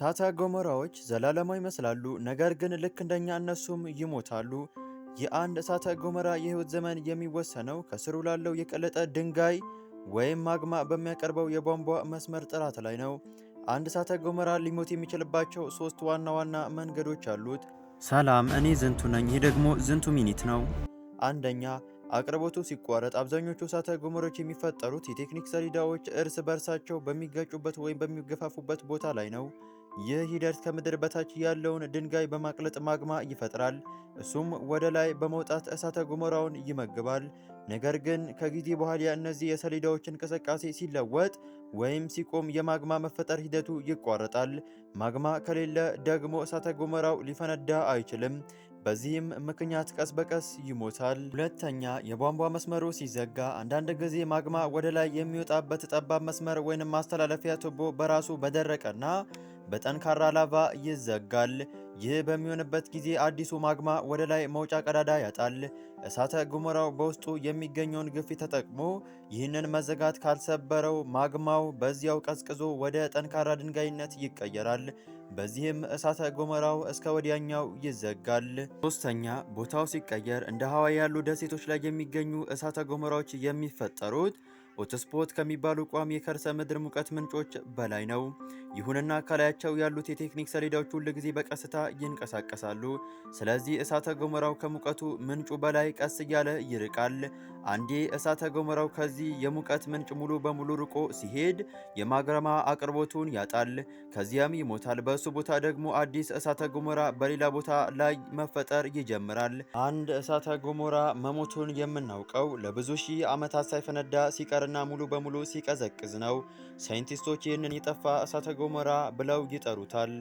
እሳተ ገሞራዎች ዘላለማዊ ይመስላሉ፣ ነገር ግን ልክ እንደኛ እነሱም ይሞታሉ። የአንድ እሳተ ገሞራ የህይወት ዘመን የሚወሰነው ከስሩ ላለው የቀለጠ ድንጋይ ወይም ማግማ በሚያቀርበው የቧንቧ መስመር ጥራት ላይ ነው። አንድ እሳተ ገሞራ ሊሞት የሚችልባቸው ሶስት ዋና ዋና መንገዶች አሉት። ሰላም፣ እኔ ዝንቱ ነኝ። ይህ ደግሞ ዝንቱ ሚኒት ነው። አንደኛ፣ አቅርቦቱ ሲቋረጥ። አብዛኞቹ እሳተ ገሞራዎች የሚፈጠሩት የቴክኒክ ሰሌዳዎች እርስ በርሳቸው በሚጋጩበት ወይም በሚገፋፉበት ቦታ ላይ ነው። ይህ ሂደት ከምድር በታች ያለውን ድንጋይ በማቅለጥ ማግማ ይፈጥራል። እሱም ወደ ላይ በመውጣት እሳተ ገሞራውን ይመግባል። ነገር ግን ከጊዜ በኋላ እነዚህ የሰሌዳዎች እንቅስቃሴ ሲለወጥ ወይም ሲቆም የማግማ መፈጠር ሂደቱ ይቋረጣል። ማግማ ከሌለ ደግሞ እሳተ ገሞራው ሊፈነዳ አይችልም። በዚህም ምክንያት ቀስ በቀስ ይሞታል። ሁለተኛ፣ የቧንቧ መስመሩ ሲዘጋ። አንዳንድ ጊዜ ማግማ ወደ ላይ የሚወጣበት ጠባብ መስመር ወይም ማስተላለፊያ ቱቦ በራሱ በደረቀና በጠንካራ ላቫ ይዘጋል። ይህ በሚሆንበት ጊዜ አዲሱ ማግማ ወደ ላይ መውጫ ቀዳዳ ያጣል። እሳተ ገሞራው በውስጡ የሚገኘውን ግፊት ተጠቅሞ ይህንን መዘጋት ካልሰበረው ማግማው በዚያው ቀዝቅዞ ወደ ጠንካራ ድንጋይነት ይቀየራል። በዚህም እሳተ ገሞራው እስከ ወዲያኛው ይዘጋል። ሶስተኛ፣ ቦታው ሲቀየር። እንደ ሀዋይ ያሉ ደሴቶች ላይ የሚገኙ እሳተ ገሞራዎች የሚፈጠሩት ሆትስፖት ከሚባሉ ቋሚ የከርሰ ምድር ሙቀት ምንጮች በላይ ነው። ይሁንና ከላያቸው ያሉት የቴክኒክ ሰሌዳዎች ሁል ጊዜ በቀስታ ይንቀሳቀሳሉ። ስለዚህ እሳተ ገሞራው ከሙቀቱ ምንጩ በላይ ቀስ እያለ ይርቃል። አንዴ እሳተ ገሞራው ከዚህ የሙቀት ምንጭ ሙሉ በሙሉ ርቆ ሲሄድ የማግማ አቅርቦቱን ያጣል፣ ከዚያም ይሞታል። በእሱ ቦታ ደግሞ አዲስ እሳተ ገሞራ በሌላ ቦታ ላይ መፈጠር ይጀምራል። አንድ እሳተ ገሞራ መሞቱን የምናውቀው ለብዙ ሺህ ዓመታት ሳይፈነዳ ሲቀርና ሙሉ በሙሉ ሲቀዘቅዝ ነው። ሳይንቲስቶች ይህንን የጠፋ እሳተ ገሞራ ብለው ይጠሩታል።